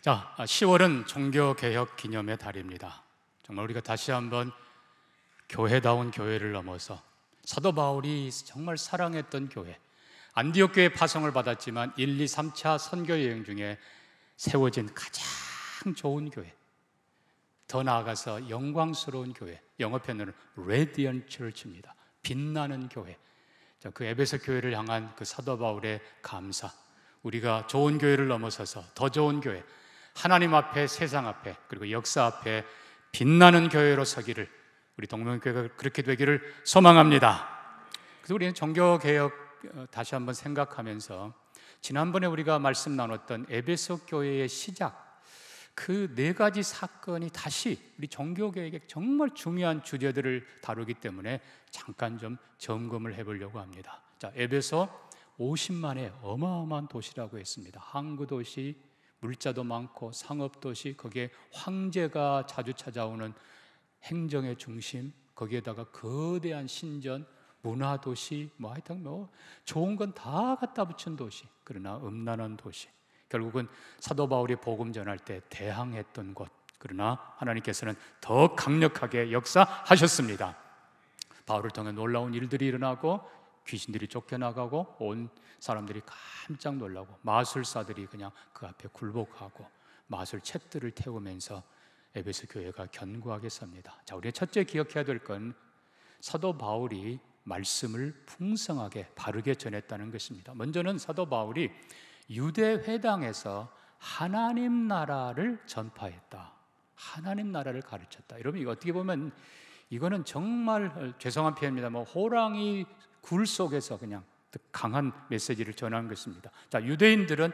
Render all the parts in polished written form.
자, 10월은 종교개혁 기념의 달입니다. 정말 우리가 다시 한번 교회다운 교회를 넘어서 사도 바울이 정말 사랑했던 교회, 안디옥 교회 파송을 받았지만 1, 2, 3차 선교 여행 중에 세워진 가장 좋은 교회, 더 나아가서 영광스러운 교회, 영어 표현으로는 Radiant Church입니다. 빛나는 교회. 자, 그 에베소 교회를 향한 그 사도 바울의 감사, 우리가 좋은 교회를 넘어서서 더 좋은 교회, 하나님 앞에, 세상 앞에, 그리고 역사 앞에 빛나는 교회로 서기를, 우리 동명교회가 그렇게 되기를 소망합니다. 그래서 우리는 종교개혁 다시 한번 생각하면서 지난번에 우리가 말씀 나눴던 에베소 교회의 시작, 그 네 가지 사건이 다시 우리 종교개혁에 정말 중요한 주제들을 다루기 때문에 잠깐 좀 점검을 해보려고 합니다. 자, 에베소 50만의 어마어마한 도시라고 했습니다. 항구 도시, 물자도 많고 상업도시, 거기에 황제가 자주 찾아오는 행정의 중심, 거기에다가 거대한 신전, 문화도시, 하여튼 좋은 건 다 갖다 붙인 도시, 그러나 음란한 도시, 결국은 사도 바울이 복음 전할 때 대항했던 곳, 그러나 하나님께서는 더 강력하게 역사하셨습니다. 바울을 통해 놀라운 일들이 일어나고 귀신들이 쫓겨나가고 온 사람들이 깜짝 놀라고 마술사들이 그냥 그 앞에 굴복하고 마술책들을 태우면서 에베소 교회가 견고하게 섭니다. 자, 우리가 첫째 기억해야 될 건 사도 바울이 말씀을 풍성하게 바르게 전했다는 것입니다. 먼저는 사도 바울이 유대 회당에서 하나님 나라를 전파했다. 하나님 나라를 가르쳤다. 여러분, 이거 어떻게 보면 이거는 정말 죄송한 표현입니다. 호랑이 굴 속에서 그냥 강한 메시지를 전한 것입니다. 자, 유대인들은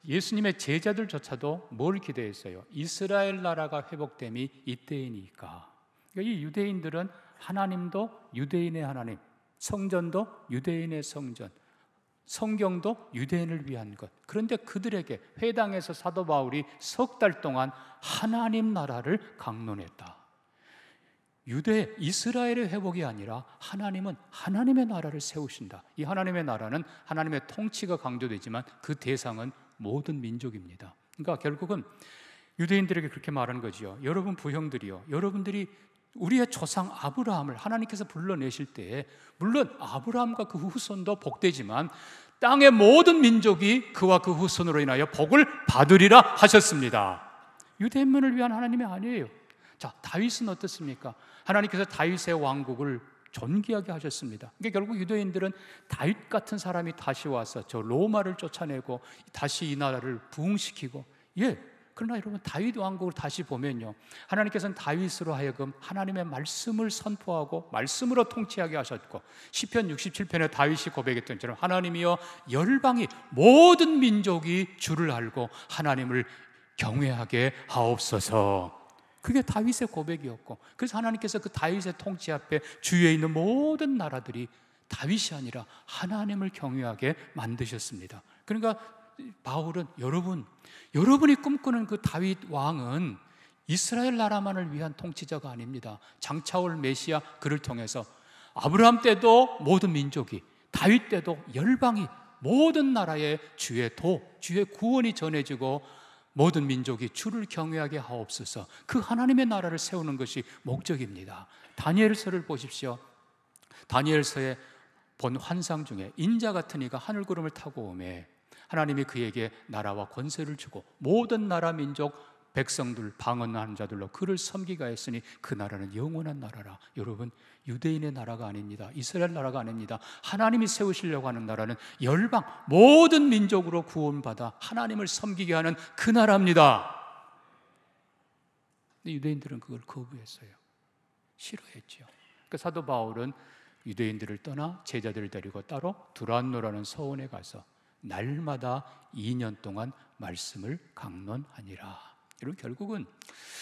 예수님의 제자들조차도 뭘 기대했어요? 이스라엘 나라가 회복됨이 이때이니까. 그러니까 이 유대인들은 하나님도 유대인의 하나님, 성전도 유대인의 성전, 성경도 유대인을 위한 것. 그런데 그들에게 회당에서 사도 바울이 석 달 동안 하나님 나라를 강론했다. 이스라엘의 회복이 아니라 하나님은 하나님의 나라를 세우신다. 이 하나님의 나라는 하나님의 통치가 강조되지만 그 대상은 모든 민족입니다. 그러니까 결국은 유대인들에게 그렇게 말하는 거지요. 여러분 부형들이요, 여러분들이 우리의 조상 아브라함을 하나님께서 불러내실 때에 물론 아브라함과 그 후손도 복되지만 땅의 모든 민족이 그와 그 후손으로 인하여 복을 받으리라 하셨습니다. 유대인만을 위한 하나님이 아니에요. 자, 다윗은 어떻습니까? 하나님께서 다윗의 왕국을 존귀하게 하셨습니다. 그러니까 결국 유대인들은 다윗 같은 사람이 다시 와서 저 로마를 쫓아내고 다시 이 나라를 부흥시키고, 그러나 여러분, 다윗 왕국을 다시 보면요, 하나님께서는 다윗으로 하여금 하나님의 말씀을 선포하고 말씀으로 통치하게 하셨고, 시편 67편에 다윗이 고백했던 것처럼 하나님이여 열방이 모든 민족이 주를 알고 하나님을 경외하게 하옵소서. 그게 다윗의 고백이었고, 그래서 하나님께서 그 다윗의 통치 앞에 주위에 있는 모든 나라들이 다윗이 아니라 하나님을 경외하게 만드셨습니다. 그러니까 바울은 여러분이 꿈꾸는 그 다윗 왕은 이스라엘 나라만을 위한 통치자가 아닙니다. 장차올 메시아 그를 통해서 아브라함 때도 모든 민족이, 다윗 때도 열방이, 모든 나라에 주의 구원이 전해지고 모든 민족이 주를 경외하게 하옵소서. 그 하나님의 나라를 세우는 것이 목적입니다. 다니엘서를 보십시오. 다니엘서에 본 환상 중에 인자 같은 이가 하늘구름을 타고 오매 하나님이 그에게 나라와 권세를 주고 모든 나라 민족 백성들 방언하는 자들로 그를 섬기게 하였으니 그 나라는 영원한 나라라. 여러분, 유대인의 나라가 아닙니다. 이스라엘 나라가 아닙니다. 하나님이 세우시려고 하는 나라는 열방 모든 민족으로 구원받아 하나님을 섬기게 하는 그 나라입니다. 근데 유대인들은 그걸 거부했어요. 싫어했죠. 그러니까 사도 바울은 유대인들을 떠나 제자들을 데리고 따로 두란노라는 서원에 가서 날마다 2년 동안 말씀을 강론하니라. 여러분, 결국은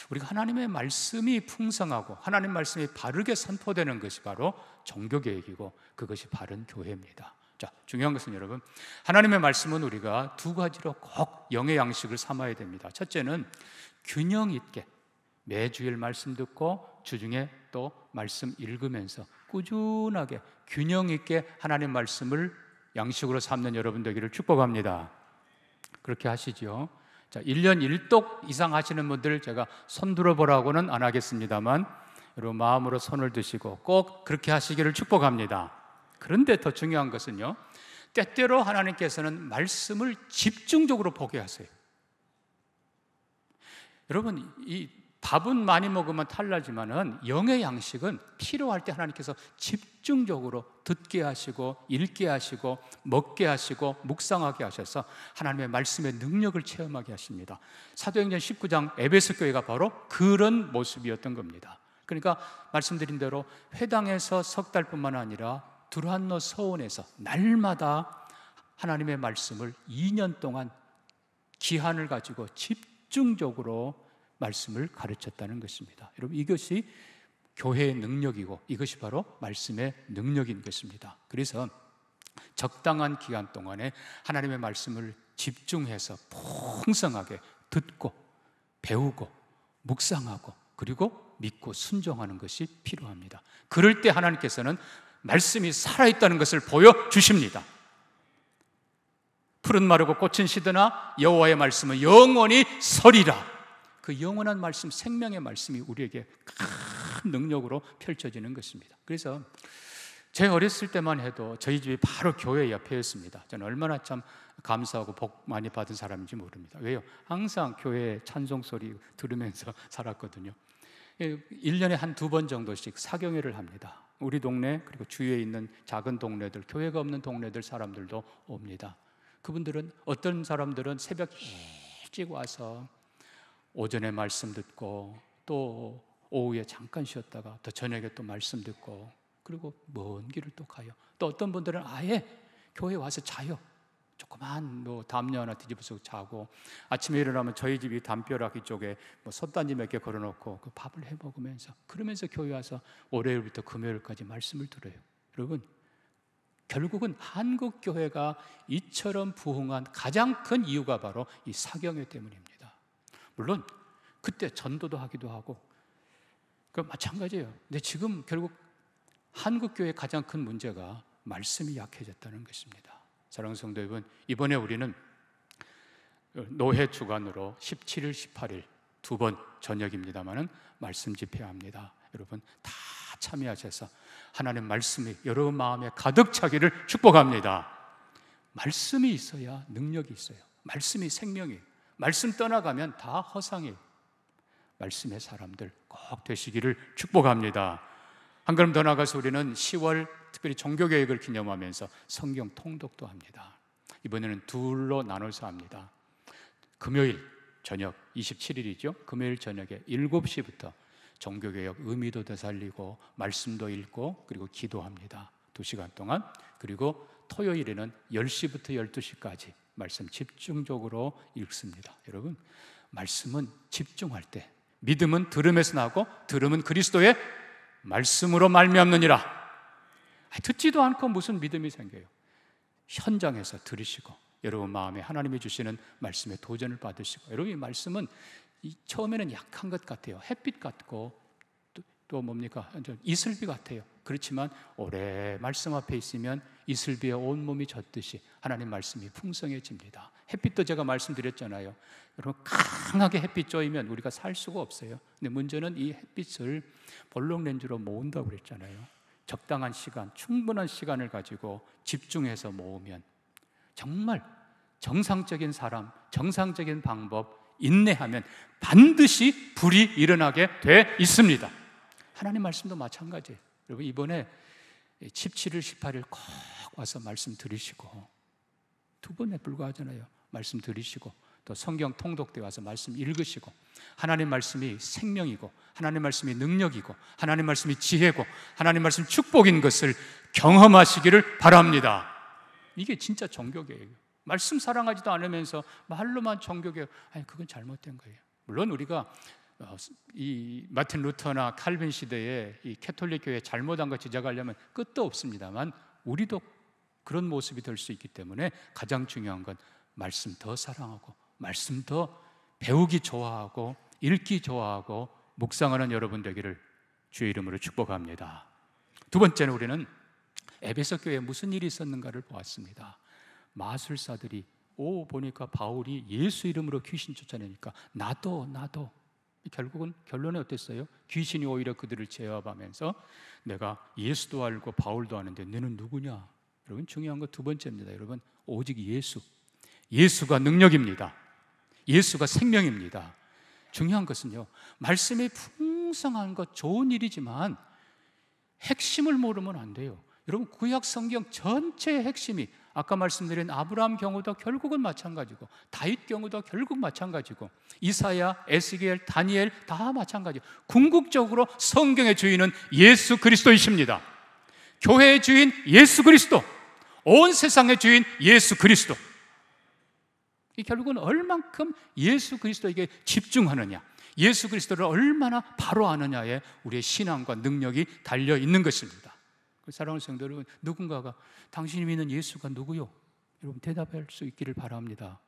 우리가 하나님의 말씀이 풍성하고 하나님 말씀이 바르게 선포되는 것이 바로 종교개혁이고 그것이 바른 교회입니다. 자, 중요한 것은 여러분, 하나님의 말씀은 우리가 두 가지로 꼭 영의 양식을 삼아야 됩니다. 첫째는 균형 있게 매주일 말씀 듣고 주중에 또 말씀 읽으면서 꾸준하게 균형 있게 하나님 말씀을 양식으로 삼는 여러분 되기를 축복합니다. 그렇게 하시죠. 자, 1년 1독 이상 하시는 분들 제가 손 들어보라고는 안 하겠습니다만 여러분 마음으로 손을 드시고 꼭 그렇게 하시기를 축복합니다. 그런데 더 중요한 것은요, 때때로 하나님께서는 말씀을 집중적으로 보게 하세요. 여러분, 이 밥은 많이 먹으면 탈나지만은 영의 양식은 필요할 때 하나님께서 집중적으로 듣게 하시고 읽게 하시고 먹게 하시고 묵상하게 하셔서 하나님의 말씀의 능력을 체험하게 하십니다. 사도행전 19장 에베소 교회가 바로 그런 모습이었던 겁니다. 그러니까 말씀드린 대로 회당에서 석 달뿐만 아니라 두란노 서원에서 날마다 하나님의 말씀을 2년 동안 기한을 가지고 집중적으로 말씀을 가르쳤다는 것입니다. 여러분, 이것이 교회의 능력이고 이것이 바로 말씀의 능력인 것입니다. 그래서 적당한 기간 동안에 하나님의 말씀을 집중해서 풍성하게 듣고 배우고 묵상하고 그리고 믿고 순종하는 것이 필요합니다. 그럴 때 하나님께서는 말씀이 살아있다는 것을 보여주십니다. 푸른 마르고 꽃은 시드나 여호와의 말씀은 영원히 서리라. 그 영원한 말씀, 생명의 말씀이 우리에게 큰 능력으로 펼쳐지는 것입니다. 그래서 제 어렸을 때만 해도 저희 집이 바로 교회 옆에였습니다. 저는 얼마나 참 감사하고 복 많이 받은 사람인지 모릅니다. 왜요? 항상 교회 찬송 소리 들으면서 살았거든요. 1년에 한 2번 정도씩 사경회를 합니다. 우리 동네 그리고 주위에 있는 작은 동네들, 교회가 없는 동네들 사람들도 옵니다. 그분들은 어떤 사람들은 새벽 일찍 와서 오전에 말씀 듣고 또 오후에 잠깐 쉬었다가 또 저녁에 또 말씀 듣고 그리고 먼 길을 또 가요. 또 어떤 분들은 아예 교회에 와서 자요. 조그만 담요 하나 뒤집어서 자고 아침에 일어나면 저희 집이 담벼락 쪽에 솥단지 몇 개 걸어놓고 그 밥을 해 먹으면서 그러면서 교회 와서 월요일부터 금요일까지 말씀을 들어요. 여러분, 결국은 한국 교회가 이처럼 부흥한 가장 큰 이유가 바로 이 사경회 때문입니다. 물론 그때 전도도 하기도 하고 그 마찬가지예요. 근데 지금 결국 한국 교회의 가장 큰 문제가 말씀이 약해졌다는 것입니다. 사랑하는 성도 여러분, 이번에 우리는 노회 주간으로 17일, 18일 2번 저녁입니다만은 말씀 집회합니다. 여러분 다 참여하셔서 하나님 말씀이 여러분 마음에 가득 차기를 축복합니다. 말씀이 있어야 능력이 있어요. 말씀이 생명이에요. 말씀 떠나가면 다 허상이에요. 말씀의 사람들 꼭 되시기를 축복합니다. 한 걸음 더 나가서 우리는 10월 특별히 종교개혁을 기념하면서 성경 통독도 합니다. 이번에는 둘로 나눠서 합니다. 금요일 저녁 27일이죠. 금요일 저녁에 7시부터 종교개혁 의미도 되살리고 말씀도 읽고 그리고 기도합니다. 2시간 동안. 그리고 토요일에는 10시부터 12시까지 말씀 집중적으로 읽습니다. 여러분, 말씀은 집중할 때 믿음은 들음에서 나고 들음은 그리스도의 말씀으로 말미암느니라. 듣지도 않고 무슨 믿음이 생겨요? 현장에서 들으시고 여러분 마음에 하나님이 주시는 말씀에 도전을 받으시고 여러분 이 말씀은 처음에는 약한 것 같아요. 햇빛 같고 또 뭡니까? 이슬비 같아요. 그렇지만 오래 말씀 앞에 있으면 이슬비에 온몸이 젖듯이 하나님 말씀이 풍성해집니다. 햇빛도 제가 말씀드렸잖아요. 여러분 강하게 햇빛 쬐이면 우리가 살 수가 없어요. 근데 문제는 이 햇빛을 볼록 렌즈로 모은다고 그랬잖아요. 적당한 시간, 충분한 시간을 가지고 집중해서 모으면 정말 정상적인 사람, 정상적인 방법, 인내하면 반드시 불이 일어나게 돼 있습니다. 하나님 말씀도 마찬가지예요. 여러분 이번에 17일, 18일 꼭 와서 말씀 들으시고 2번에 불과하잖아요. 말씀 들으시고 또 성경 통독대 와서 말씀 읽으시고 하나님 말씀이 생명이고 하나님 말씀이 능력이고 하나님 말씀이 지혜고 하나님 말씀 축복인 것을 경험하시기를 바랍니다. 이게 진짜 종교개혁이에요. 말씀 사랑하지도 않으면서 말로만 종교개혁, 아니 그건 잘못된 거예요. 물론 우리가 이 마틴 루터나 칼빈 시대에 이 캐톨릭 교회 잘못한 거 지적하려면 끝도 없습니다만 우리도 그런 모습이 될 수 있기 때문에 가장 중요한 건 말씀 더 사랑하고 말씀 더 배우기 좋아하고 읽기 좋아하고 묵상하는 여러분 되기를 주의 이름으로 축복합니다. 2번째는 우리는 에베소 교회에 무슨 일이 있었는가를 보았습니다. 마술사들이 보니까 바울이 예수 이름으로 귀신 쫓아내니까 나도 결국은 결론이 어땠어요? 귀신이 오히려 그들을 제압하면서 내가 예수도 알고 바울도 아는데 너는 누구냐? 여러분 중요한 거 두 번째입니다. 여러분 오직 예수가 능력입니다. 예수가 생명입니다. 중요한 것은요, 말씀이 풍성한 것 좋은 일이지만 핵심을 모르면 안 돼요. 여러분 구약 성경 전체의 핵심이 아까 말씀드린 아브라함 경우도 결국은 마찬가지고, 다윗 경우도 결국 마찬가지고, 이사야, 에스겔, 다니엘 다 마찬가지고, 궁극적으로 성경의 주인은 예수 그리스도이십니다. 교회의 주인 예수 그리스도, 온 세상의 주인 예수 그리스도. 이 결국은 얼만큼 예수 그리스도에게 집중하느냐, 예수 그리스도를 얼마나 바로 아느냐에 우리의 신앙과 능력이 달려 있는 것입니다. 사랑하는 성도 여러분, 누군가가 당신이 믿는 예수가 누구요? 여러분 대답할 수 있기를 바랍니다.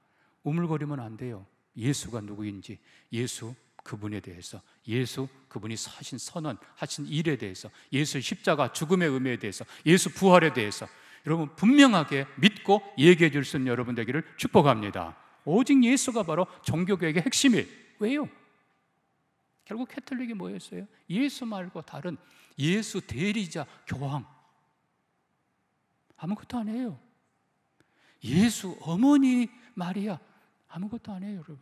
우물거리면 안 돼요. 예수가 누구인지, 예수 그분에 대해서, 예수 그분이 하신 선언, 하신 일에 대해서, 예수 십자가 죽음의 의미에 대해서, 예수 부활에 대해서 여러분 분명하게 믿고 얘기해 줄 수 있는 여러분 되기를 축복합니다. 오직 예수가 바로 종교개혁의 핵심이에요. 왜요? 결국 캐톨릭이 뭐였어요? 예수 말고 다른 예수 대리자 교황 아무것도 안 해요. 예수 어머니 마리아 아무것도 안 해요. 여러분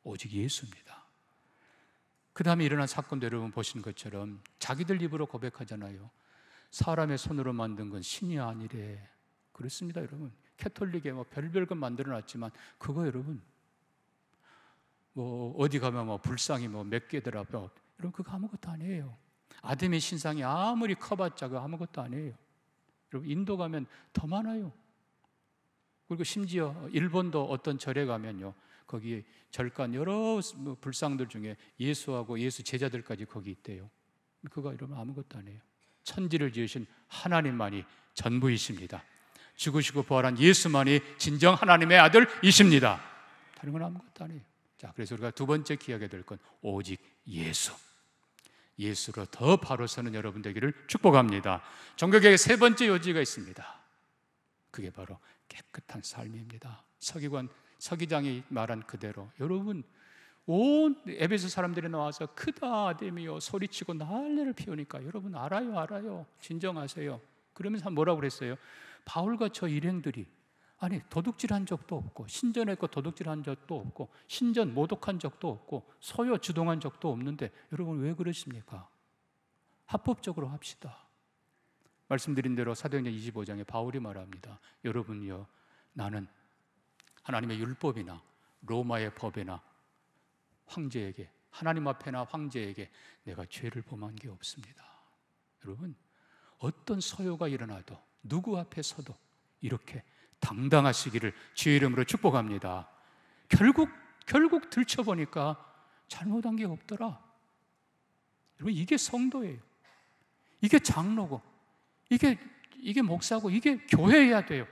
오직 예수입니다. 그 다음에 일어난 사건도 여러분 보시는 것처럼 자기들 입으로 고백하잖아요. 사람의 손으로 만든 건 신이 아니래. 그렇습니다. 여러분 캐톨릭에 별별 것 만들어놨지만 그거 여러분 어디 가면 불상이 몇 개더라. 여러분 그거 아무것도 아니에요. 아담의 신상이 아무리 커봤자 그거 아무것도 아니에요. 여러분 인도 가면 더 많아요. 그리고 심지어 일본도 어떤 절에 가면요, 거기 절간 여러 불상들 중에 예수하고 예수 제자들까지 거기 있대요. 그거 여러분 아무것도 아니에요. 천지를 지으신 하나님만이 전부이십니다. 죽으시고 부활한 예수만이 진정 하나님의 아들이십니다. 다른 건 아무것도 아니에요. 자, 그래서 우리가 두 번째 기억해야 될 건 오직 예수로 더 바로 서는 여러분 되기를 축복합니다. 종교개혁의 세 번째 요지가 있습니다. 그게 바로 깨끗한 삶입니다. 서기장이 말한 그대로 여러분 온 에베소 사람들이 나와서 크다 아데미요 소리치고 난리를 피우니까 여러분 알아요. 진정하세요. 그러면서 뭐라고 그랬어요? 바울과 저 일행들이 아니 도둑질한 적도 없고 신전했고 도둑질한 적도 없고 신전 모독한 적도 없고 소요 주동한 적도 없는데 여러분 왜 그러십니까? 합법적으로 합시다. 말씀드린 대로 사도행전 25장에 바울이 말합니다. 여러분요, 나는 하나님의 율법이나 로마의 법이나 황제에게, 하나님 앞에나 황제에게 내가 죄를 범한 게 없습니다. 여러분 어떤 소요가 일어나도 누구 앞에 서도 이렇게 당당하시기를 주의 이름으로 축복합니다. 결국 들춰보니까 잘못한 게 없더라. 여러분 이게 성도예요. 이게 장로고 이게 목사고 이게 교회여야 돼요.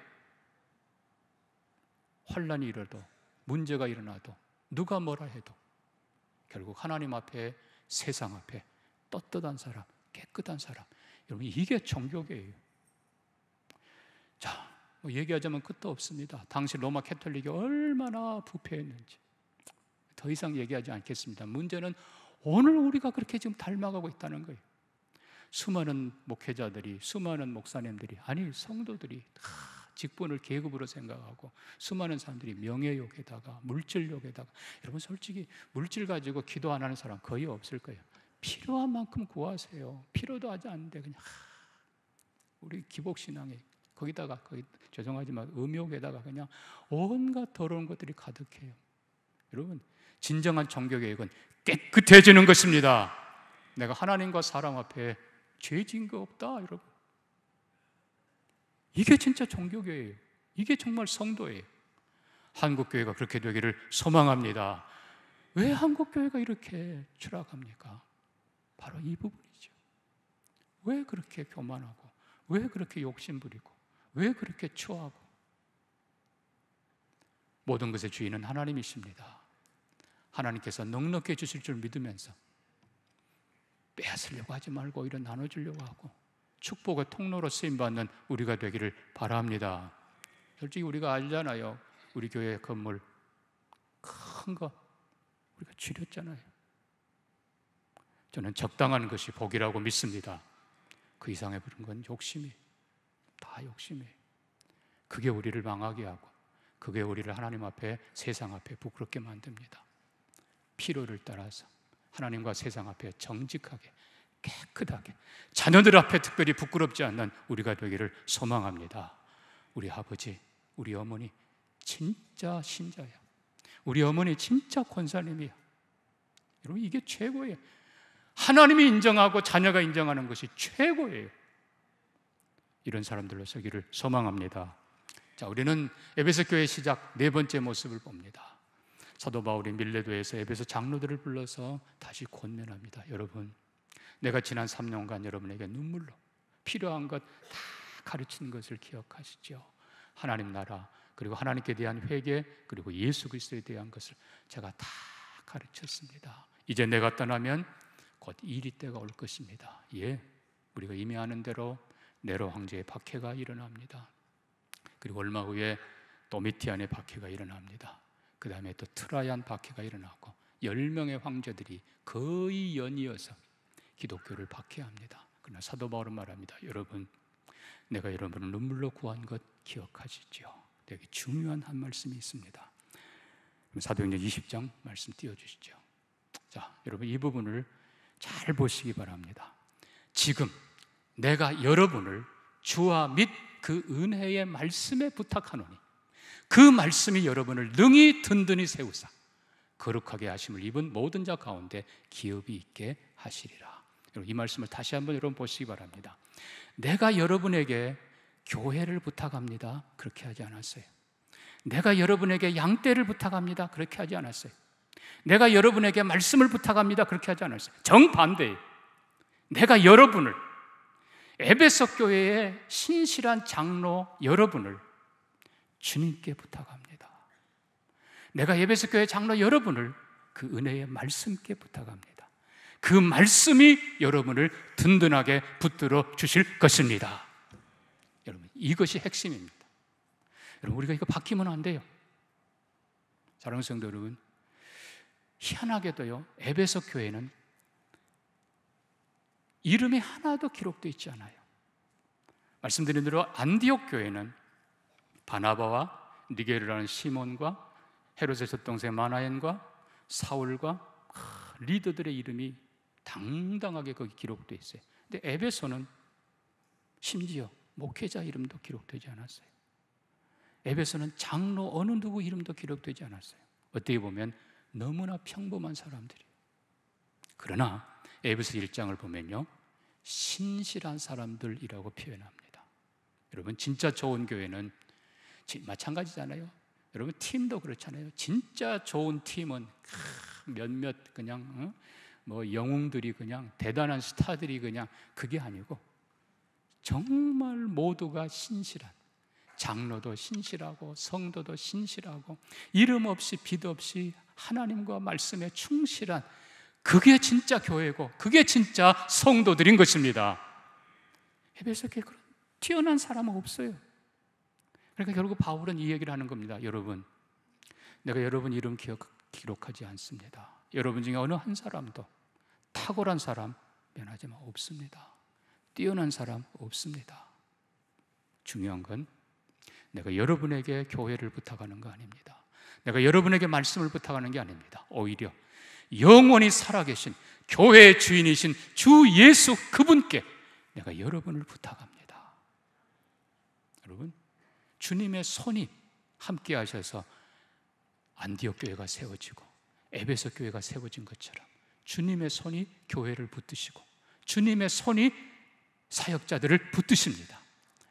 환난이 일어도 문제가 일어나도 누가 뭐라 해도 결국 하나님 앞에 세상 앞에 떳떳한 사람, 깨끗한 사람, 여러분 이게 종교계예요. 자, 얘기하자면 끝도 없습니다. 당시 로마 캐톨릭이 얼마나 부패했는지 더 이상 얘기하지 않겠습니다. 문제는 오늘 우리가 그렇게 지금 닮아가고 있다는 거예요. 수많은 목회자들이, 수많은 목사님들이, 아니 성도들이 다 직분을 계급으로 생각하고 수많은 사람들이 명예욕에다가 물질욕에다가, 여러분 솔직히 물질 가지고 기도 안 하는 사람 거의 없을 거예요. 필요한 만큼 구하세요. 필요도 하지 않는데 그냥 우리 기복신앙에 거기다가 죄송하지만 음욕에다가 그냥 온갖 더러운 것들이 가득해요. 여러분 진정한 종교개혁은 깨끗해지는 것입니다. 내가 하나님과 사람 앞에 죄 지은 거 없다 여러분. 이게 진짜 종교개혁이에요. 이게 정말 성도예요. 한국교회가 그렇게 되기를 소망합니다. 왜 한국교회가 이렇게 추락합니까? 바로 이 부분이죠. 왜 그렇게 교만하고, 왜 그렇게 욕심부리고, 왜 그렇게 추하고. 모든 것의 주인은 하나님이십니다. 하나님께서 넉넉히 주실 줄 믿으면서 빼앗으려고 하지 말고 오히려 나눠주려고 하고 축복의 통로로 쓰임받는 우리가 되기를 바랍니다. 솔직히 우리가 알잖아요. 우리 교회 건물 큰 거 우리가 줄였잖아요. 저는 적당한 것이 복이라고 믿습니다. 그 이상의 그런 건 욕심이, 다 욕심이에요. 그게 우리를 망하게 하고, 그게 우리를 하나님 앞에, 세상 앞에 부끄럽게 만듭니다. 필요를 따라서 하나님과 세상 앞에 정직하게, 깨끗하게, 자녀들 앞에 특별히 부끄럽지 않는 우리가 되기를 소망합니다. 우리 아버지, 우리 어머니 진짜 신자야. 우리 어머니 진짜 권사님이야. 여러분, 이게 최고예요. 하나님이 인정하고 자녀가 인정하는 것이 최고예요. 이런 사람들로 서기를 소망합니다. 자, 우리는 에베소 교회 시작 네 번째 모습을 봅니다. 사도 바울이 밀레도에서 에베소 장로들을 불러서 다시 권면합니다. 여러분, 내가 지난 3년간 여러분에게 눈물로 필요한 것 다 가르친 것을 기억하시죠? 하나님 나라, 그리고 하나님께 대한 회개, 그리고 예수 그리스도에 대한 것을 제가 다 가르쳤습니다. 이제 내가 떠나면 곧 이리 때가 올 것입니다. 예, 우리가 이미 아는 대로 네로 황제의 박해가 일어납니다. 그리고 얼마 후에 도미티안의 박해가 일어납니다. 그 다음에 또 트라얀 박해가 일어나고 10명의 황제들이 거의 연이어서 기독교를 박해합니다. 그러나 사도 바울은 말합니다. 여러분, 내가 여러분을 눈물로 구한 것 기억하시죠? 되게 중요한 한 말씀이 있습니다. 사도행전 20장 말씀 띄워주시죠. 자, 여러분, 이 부분을 잘 보시기 바랍니다. 지금 내가 여러분을 주와 및 그 은혜의 말씀에 부탁하노니 그 말씀이 여러분을 능히 든든히 세우사 거룩하게 하심을 입은 모든 자 가운데 기업이 있게 하시리라. 여러분, 이 말씀을 다시 한번 여러분 보시기 바랍니다. 내가 여러분에게 교회를 부탁합니다. 그렇게 하지 않았어요. 내가 여러분에게 양떼를 부탁합니다. 그렇게 하지 않았어요. 내가 여러분에게 말씀을 부탁합니다. 그렇게 하지 않았어요. 정반대예요. 내가 여러분을, 에베소 교회의 신실한 장로 여러분을 주님께 부탁합니다. 내가 에베소 교회 장로 여러분을 그 은혜의 말씀께 부탁합니다. 그 말씀이 여러분을 든든하게 붙들어 주실 것입니다. 여러분, 이것이 핵심입니다. 여러분, 우리가 이거 바뀌면 안 돼요. 사랑하는 성도 여러분, 희한하게도요, 에베소 교회는 이름이 하나도 기록되어 있지 않아요. 말씀드린 대로 안디옥 교회는 바나바와 니게르라는 시몬과 헤롯의 젖동생 마나엔과 사울과 리더들의 이름이 당당하게 거기 기록되어 있어요. 근데 에베소는 심지어 목회자 이름도 기록되지 않았어요. 에베소는 장로 어느 누구 이름도 기록되지 않았어요. 어떻게 보면 너무나 평범한 사람들이에요. 그러나 에베소 1장을 보면요, 신실한 사람들이라고 표현합니다. 여러분, 진짜 좋은 교회는 마찬가지잖아요. 여러분, 팀도 그렇잖아요. 진짜 좋은 팀은 몇몇 그냥 뭐 영웅들이 그냥 대단한 스타들이 그냥 그게 아니고 정말 모두가 신실한, 장로도 신실하고 성도도 신실하고 이름 없이 빛 없이 하나님과 말씀에 충실한, 그게 진짜 교회고 그게 진짜 성도들인 것입니다. 에베소 교회 그런 뛰어난 사람은 없어요. 그러니까 결국 바울은 이 얘기를 하는 겁니다. 여러분, 내가 여러분 이름 기록하지 않습니다. 여러분 중에 어느 한 사람도 탁월한 사람 면하지만 없습니다. 뛰어난 사람 없습니다. 중요한 건 내가 여러분에게 교회를 부탁하는 거 아닙니다. 내가 여러분에게 말씀을 부탁하는 게 아닙니다. 오히려 영원히 살아계신 교회의 주인이신 주 예수 그분께 내가 여러분을 부탁합니다. 여러분, 주님의 손이 함께 하셔서 안디옥 교회가 세워지고 에베소 교회가 세워진 것처럼 주님의 손이 교회를 붙드시고 주님의 손이 사역자들을 붙드십니다.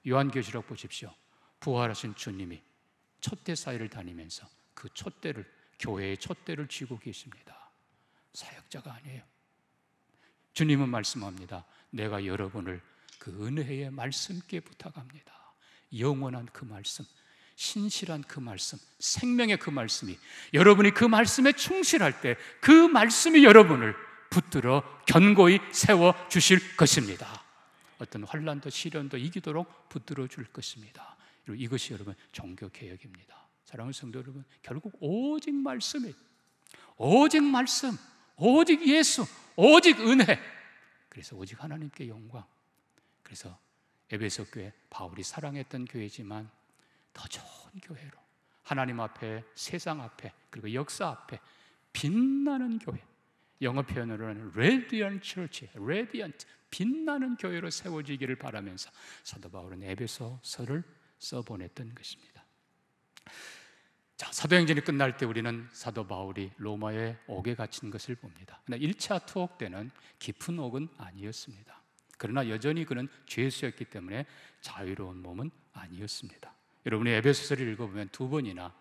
요한계시록 보십시오. 부활하신 주님이 촛대 사이를 다니면서 그 촛대를, 교회의 촛대를 쥐고 계십니다. 사역자가 아니에요. 주님은 말씀합니다. 내가 여러분을 그 은혜의 말씀께 부탁합니다. 영원한 그 말씀, 신실한 그 말씀, 생명의 그 말씀이 여러분이 그 말씀에 충실할 때 그 말씀이 여러분을 붙들어 견고히 세워주실 것입니다. 어떤 환난도 시련도 이기도록 붙들어 줄 것입니다. 이것이 여러분 종교개혁입니다. 사랑하는 성도 여러분, 결국 오직 말씀이, 오직 말씀, 오직 예수, 오직 은혜, 그래서 오직 하나님께 영광. 그래서 에베소 교회, 바울이 사랑했던 교회지만 더 좋은 교회로, 하나님 앞에, 세상 앞에, 그리고 역사 앞에 빛나는 교회, 영어 표현으로는 radiant church, radiant, 빛나는 교회로 세워지기를 바라면서 사도 바울은 에베소서를 써보냈던 것입니다. 자, 사도행전이 끝날 때 우리는 사도 바울이 로마에 옥에 갇힌 것을 봅니다. 그러나 1차 투옥 때는 깊은 옥은 아니었습니다. 그러나 여전히 그는 죄수였기 때문에 자유로운 몸은 아니었습니다. 여러분이 에베소서를 읽어보면 2번이나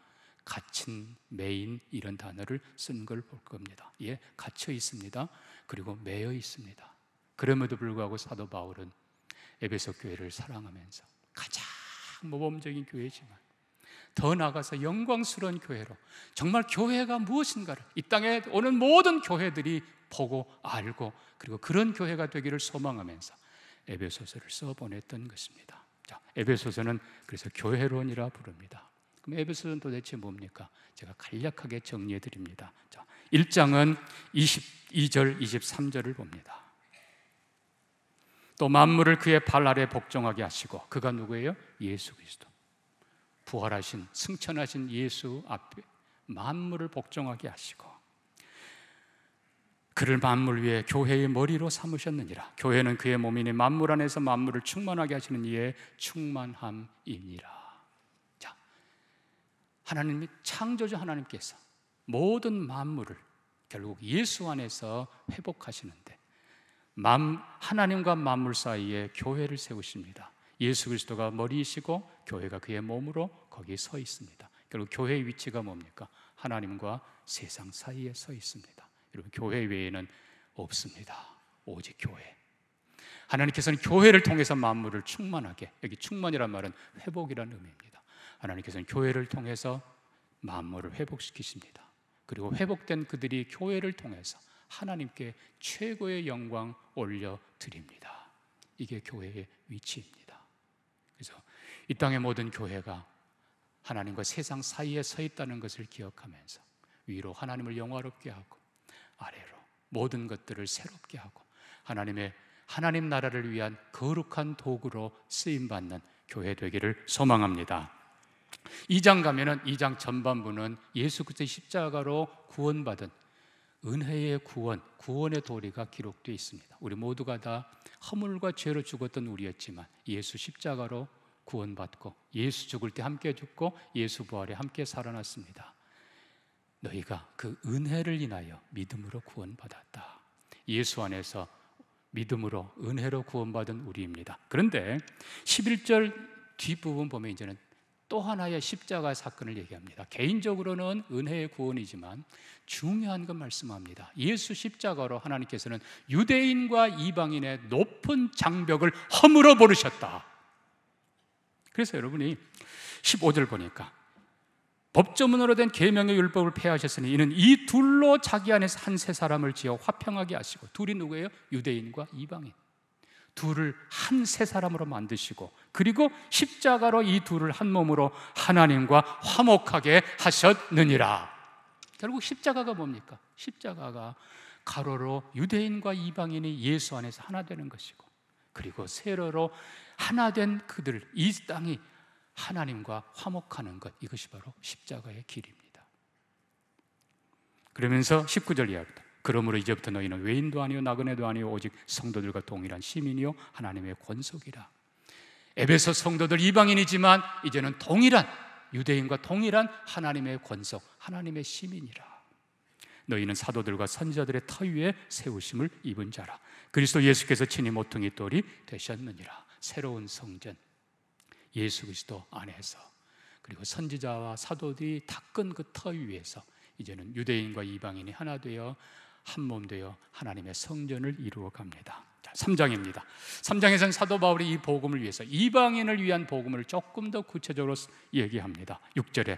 갇힌, 매인 이런 단어를 쓴 걸 볼 겁니다. 예, 갇혀 있습니다. 그리고 매여 있습니다. 그럼에도 불구하고 사도 바울은 에베소 교회를 사랑하면서 가장 모범적인 교회지만 더 나아가서 영광스러운 교회로, 정말 교회가 무엇인가를 이 땅에 오는 모든 교회들이 보고 알고, 그리고 그런 교회가 되기를 소망하면서 에베소서를 써보냈던 것입니다. 자, 에베소서는 그래서 교회론이라 부릅니다. 그럼 에베소서는 도대체 뭡니까? 제가 간략하게 정리해 드립니다. 자, 1장은 22절, 23절을 봅니다. 또 만물을 그의 발 아래 복종하게 하시고, 그가 누구예요? 예수 그리스도. 부활하신, 승천하신 예수 앞에 만물을 복종하게 하시고, 그를 만물 위에 교회의 머리로 삼으셨느니라. 교회는 그의 몸이니 만물 안에서 만물을 충만하게 하시는 이의 충만함이니라. 자, 하나님이, 창조주 하나님께서 모든 만물을 결국 예수 안에서 회복하시는데, 하나님과 만물 사이에 교회를 세우십니다. 예수 그리스도가 머리이시고 교회가 그의 몸으로 거기에 서 있습니다. 결국 교회의 위치가 뭡니까? 하나님과 세상 사이에 서 있습니다. 여러분, 교회 외에는 없습니다. 오직 교회. 하나님께서는 교회를 통해서 만물을 충만하게, 여기 충만이란 말은 회복이라는 의미입니다. 하나님께서는 교회를 통해서 만물을 회복시키십니다. 그리고 회복된 그들이 교회를 통해서 하나님께 최고의 영광 올려드립니다. 이게 교회의 위치입니다. 그래서 이 땅의 모든 교회가 하나님과 세상 사이에 서 있다는 것을 기억하면서 위로 하나님을 영화롭게 하고 아래로 모든 것들을 새롭게 하고 하나님 나라를 위한 거룩한 도구로 쓰임받는 교회 되기를 소망합니다. 2장 가면은 2장 전반부는 예수 그리스도의 십자가로 구원받은 은혜의 구원의 도리가 기록되어 있습니다. 우리 모두가 다 허물과 죄로 죽었던 우리였지만 예수 십자가로 구원받고 예수 죽을 때 함께 죽고 예수 부활에 함께 살아났습니다. 너희가 그 은혜를 인하여 믿음으로 구원받았다. 예수 안에서 믿음으로 은혜로 구원받은 우리입니다. 그런데 11절 뒷부분 보면 이제는 또 하나의 십자가 사건을 얘기합니다. 개인적으로는 은혜의 구원이지만 중요한 건 말씀합니다. 예수 십자가로 하나님께서는 유대인과 이방인의 높은 장벽을 허물어 버리셨다. 그래서 여러분이 15절 보니까 법조문으로 된 계명의 율법을 폐하셨으니 이는 이 둘로 자기 안에서 한 세 사람을 지어 화평하게 하시고, 둘이 누구예요? 유대인과 이방인. 둘을 한 세 사람으로 만드시고, 그리고 십자가로 이 둘을 한 몸으로 하나님과 화목하게 하셨느니라. 결국 십자가가 뭡니까? 십자가가 가로로 유대인과 이방인이 예수 안에서 하나 되는 것이고, 그리고 세로로 하나 된 그들, 이 땅이 하나님과 화목하는 것, 이것이 바로 십자가의 길입니다. 그러면서 19절 이하부터 그러므로 이제부터 너희는 외인도 아니요 나그네도 아니요 오직 성도들과 동일한 시민이요 하나님의 권속이라. 에베소 성도들 이방인이지만 이제는 동일한 유대인과 동일한 하나님의 권속, 하나님의 시민이라. 너희는 사도들과 선지자들의 터 위에 세우심을 입은 자라. 그리스도 예수께서 친히 모퉁이 돌이 되셨느니라. 새로운 성전, 예수 그리스도 안에서, 그리고 선지자와 사도들이 닦은 그 터 위에서 이제는 유대인과 이방인이 하나 되어 한 몸 되어 하나님의 성전을 이루어 갑니다. 3장입니다. 3장에서는 사도 바울이 이 복음을 위해서 이방인을 위한 복음을 조금 더 구체적으로 얘기합니다. 6절에,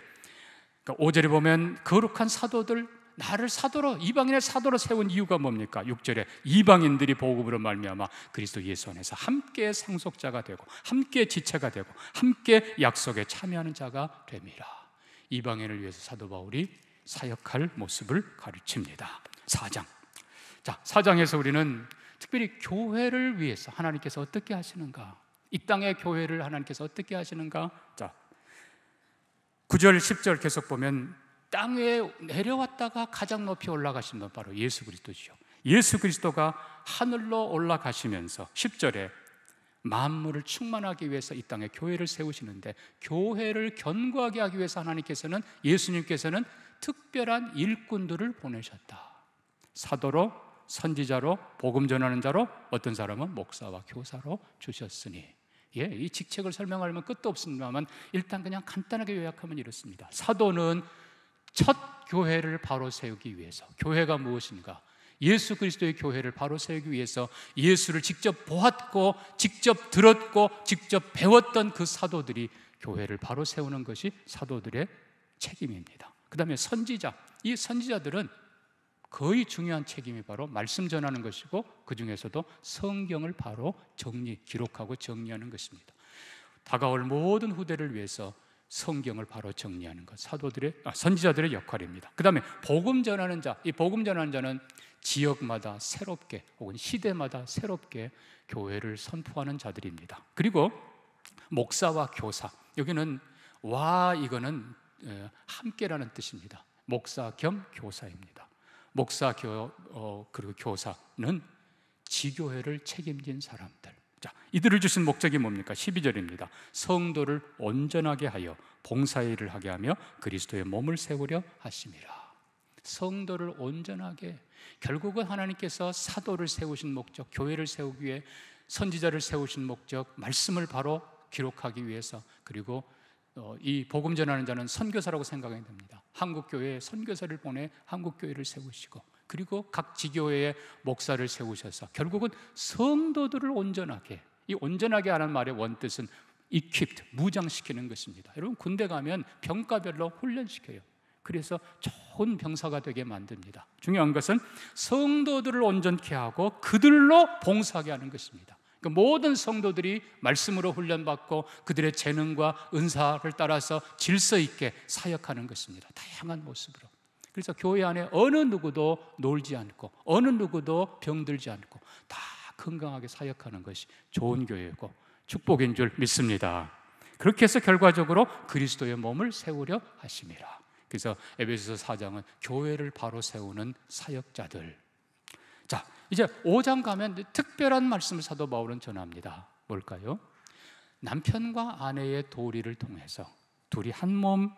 그러니까 5절에 보면 거룩한 사도들, 나를 사도로, 이방인의 사도로 세운 이유가 뭡니까? 6절에 이방인들이 복음으로 말미암아 그리스도 예수 안에서 함께 상속자가 되고 함께 지체가 되고 함께 약속에 참여하는 자가 됨이라. 이방인을 위해서 사도 바울이 사역할 모습을 가르칩니다. 4장. 자, 4장에서 우리는 특별히 교회를 위해서 하나님께서 어떻게 하시는가, 이 땅의 교회를 하나님께서 어떻게 하시는가. 자, 9절 10절 계속 보면 땅에 내려왔다가 가장 높이 올라가신 분 바로 예수 그리스도지요. 예수 그리스도가 하늘로 올라가시면서 10절에 만물을 충만하기 위해서 이 땅에 교회를 세우시는데, 교회를 견고하게 하기 위해서 하나님께서는, 예수님께서는 특별한 일꾼들을 보내셨다. 사도로, 선지자로, 복음 전하는 자로, 어떤 사람은 목사와 교사로 주셨으니, 이 직책을 설명하려면 끝도 없습니다만 일단 그냥 간단하게 요약하면 이렇습니다. 사도는 첫 교회를 바로 세우기 위해서, 교회가 무엇인가? 예수 그리스도의 교회를 바로 세우기 위해서 예수를 직접 보았고 직접 들었고 직접 배웠던 그 사도들이 교회를 바로 세우는 것이 사도들의 책임입니다. 그 다음에 선지자, 이 선지자들은 거의 중요한 책임이 바로 말씀 전하는 것이고, 그 중에서도 성경을 바로 기록하고 정리하는 것입니다. 다가올 모든 후대를 위해서 성경을 바로 정리하는 것, 선지자들의 역할입니다. 그 다음에 복음 전하는 자, 이 복음 전하는 자는 지역마다 새롭게 혹은 시대마다 새롭게 교회를 선포하는 자들입니다. 그리고 목사와 교사, 여기는 이거는 함께라는 뜻입니다. 목사 겸 교사입니다. 목사 그리고 교사는 지교회를 책임진 사람들. 자, 이들을 주신 목적이 뭡니까? 12절입니다. 성도를 온전하게 하여 봉사의 일을 하게 하며 그리스도의 몸을 세우려 하심이라. 성도를 온전하게, 결국은 하나님께서 사도를 세우신 목적, 교회를 세우기 위해 선지자를 세우신 목적, 말씀을 바로 기록하기 위해서, 그리고 이 복음 전하는 자는 선교사라고 생각해야 됩니다. 한국교회에 선교사를 보내 한국교회를 세우시고, 그리고 각 지교회에 목사를 세우셔서 결국은 성도들을 온전하게, 이 온전하게 하는 말의 원뜻은 equipped, 무장시키는 것입니다. 여러분, 군대 가면 병가별로 훈련시켜요. 그래서 좋은 병사가 되게 만듭니다. 중요한 것은 성도들을 온전케 하고 그들로 봉사하게 하는 것입니다. 그러니까 모든 성도들이 말씀으로 훈련받고 그들의 재능과 은사를 따라서 질서 있게 사역하는 것입니다. 다양한 모습으로. 그래서 교회 안에 어느 누구도 놀지 않고 어느 누구도 병들지 않고 다 건강하게 사역하는 것이 좋은 교회이고 축복인 줄 믿습니다. 그렇게 해서 결과적으로 그리스도의 몸을 세우려 하심이라. 그래서 에베소서 4장은 교회를 바로 세우는 사역자들. 자, 이제 5장 가면 특별한 말씀을 사도 바울은 전합니다. 뭘까요? 남편과 아내의 도리를 통해서, 둘이 한 몸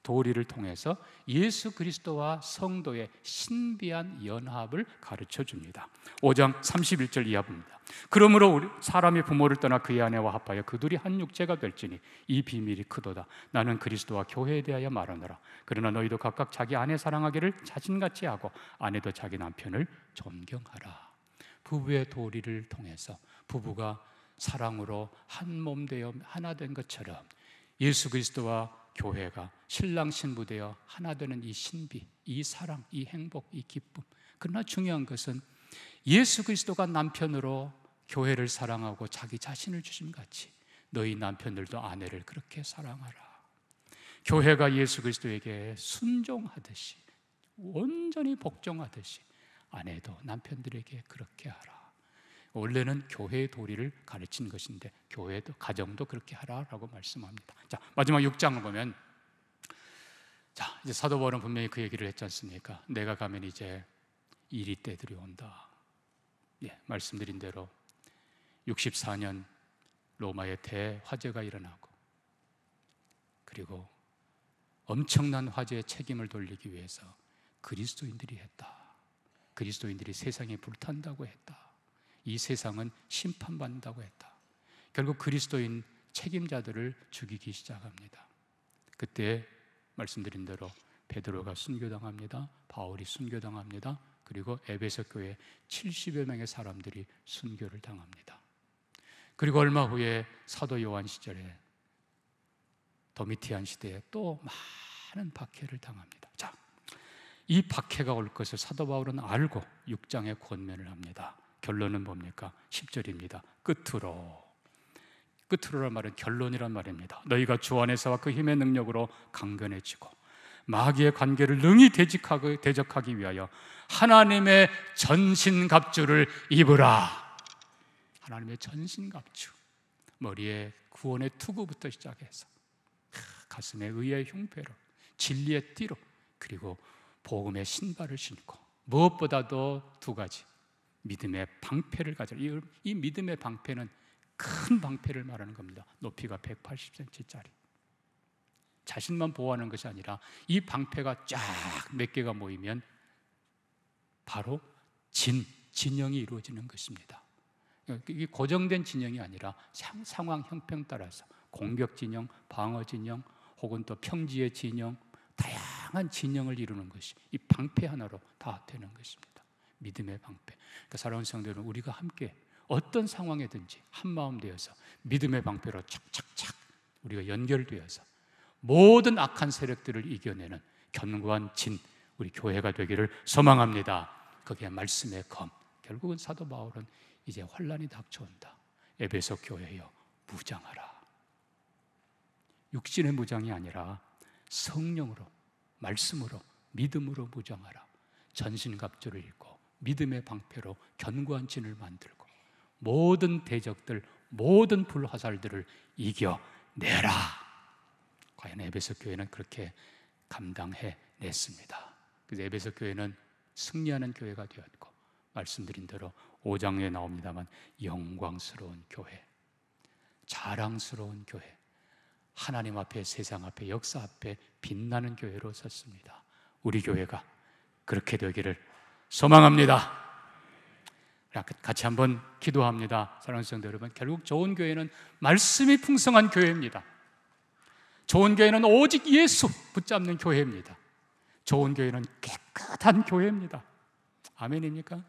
도리를 통해서 예수 그리스도와 성도의 신비한 연합을 가르쳐 줍니다. 5장 31절 이하 봅니다. 그러므로 사람이 부모를 떠나 그의 아내와 합하여 그 둘이 한 육체가 될지니 이 비밀이 크도다. 나는 그리스도와 교회에 대하여 말하노라. 그러나 너희도 각각 자기 아내 사랑하기를 자신같이 하고 아내도 자기 남편을 존경하라. 부부의 도리를 통해서 부부가 사랑으로 한 몸 되어 하나 된 것처럼 예수 그리스도와 교회가 신랑 신부 되어 하나 되는 이 신비, 이 사랑, 이 행복, 이 기쁨. 그러나 중요한 것은 예수 그리스도가 남편으로 교회를 사랑하고 자기 자신을 주심같이 너희 남편들도 아내를 그렇게 사랑하라. 교회가 예수 그리스도에게 순종하듯이, 온전히 복종하듯이 아내도 남편들에게 그렇게 하라. 원래는 교회의 도리를 가르친 것인데 교회도, 가정도 그렇게 하라라고 말씀합니다. 자, 마지막 6장을 보면, 자, 이제 사도 바울은 분명히 그 얘기를 했지 않습니까? 내가 가면 이제 이리 때들이 온다. 말씀드린 대로 64년 로마의 대화재가 일어나고, 그리고 엄청난 화재의 책임을 돌리기 위해서 그리스도인들이 했다. 그리스도인들이 세상에 불탄다고 했다. 이 세상은 심판받는다고 했다. 결국 그리스도인 책임자들을 죽이기 시작합니다. 그때 말씀드린 대로 베드로가 순교당합니다. 바울이 순교당합니다. 그리고 에베소 교회 70여 명의 사람들이 순교를 당합니다. 그리고 얼마 후에 사도 요한 시절에, 도미티안 시대에 또 많은 박해를 당합니다. 자, 이 박해가 올 것을 사도 바울은 알고 6장에 권면을 합니다. 결론은 뭡니까? 10절입니다. 끝으로란 말은 결론이란 말입니다. 너희가 주 안에서와 그 힘의 능력으로 강건해지고 마귀의 관계를 능히 대적하기 위하여 하나님의 전신갑주를 입으라. 하나님의 전신갑주, 머리에 구원의 투구부터 시작해서 가슴에 의의 흉패로, 진리의 띠로, 그리고 복음의 신발을 신고, 무엇보다도 두 가지, 믿음의 방패를 가져라. 이 믿음의 방패는 큰 방패를 말하는 겁니다. 높이가 180cm짜리. 자신만 보호하는 것이 아니라 이 방패가 쫙 몇 개가 모이면 바로 진영이 이루어지는 것입니다. 이게 고정된 진영이 아니라 상황 형평 따라서 공격 진영, 방어 진영, 혹은 또 평지의 진영, 다양한 진영을 이루는 것이 이 방패 하나로 다 되는 것입니다. 믿음의 방패. 그러니까 사랑하는 성도 여러분, 우리가 함께 어떤 상황에든지 한마음 되어서 믿음의 방패로 착착착 우리가 연결되어서 모든 악한 세력들을 이겨내는 견고한 우리 교회가 되기를 소망합니다. 거기에 말씀의 검. 결국은 사도 바울은 이제 환란이 닥쳐온다. 에베소 교회여 무장하라. 육신의 무장이 아니라 성령으로, 말씀으로, 믿음으로 무장하라. 전신갑주를 입고 믿음의 방패로 견고한 진을 만들고 모든 대적들, 모든 불화살들을 이겨내라. 과연 에베소 교회는 그렇게 감당해냈습니다. 그래서 에베소 교회는 승리하는 교회가 되었고, 말씀드린 대로 5장에 나옵니다만 영광스러운 교회, 자랑스러운 교회, 하나님 앞에, 세상 앞에, 역사 앞에 빛나는 교회로 섰습니다. 우리 교회가 그렇게 되기를 소망합니다. 같이 한번 기도합니다. 사랑하는 성도 여러분, 결국 좋은 교회는 말씀이 풍성한 교회입니다. 좋은 교회는 오직 예수 붙잡는 교회입니다. 좋은 교회는 깨끗한 교회입니다. 아멘입니까?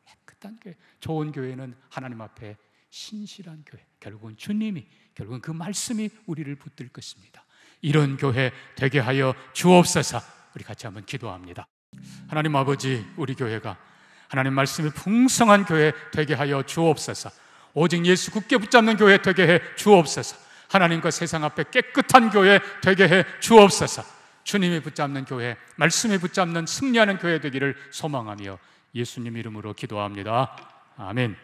깨끗한 교회. 좋은 교회는 하나님 앞에 신실한 교회. 결국은 주님이, 결국은 그 말씀이 우리를 붙들 것입니다. 이런 교회 되게 하여 주옵소서. 우리 같이 한번 기도합니다. 하나님 아버지, 우리 교회가 하나님 말씀이 풍성한 교회 되게 하여 주옵소서. 오직 예수 굳게 붙잡는 교회 되게 해 주옵소서. 하나님과 세상 앞에 깨끗한 교회 되게 해 주옵소서. 주님이 붙잡는 교회, 말씀이 붙잡는 승리하는 교회 되기를 소망하며 예수님 이름으로 기도합니다. 아멘.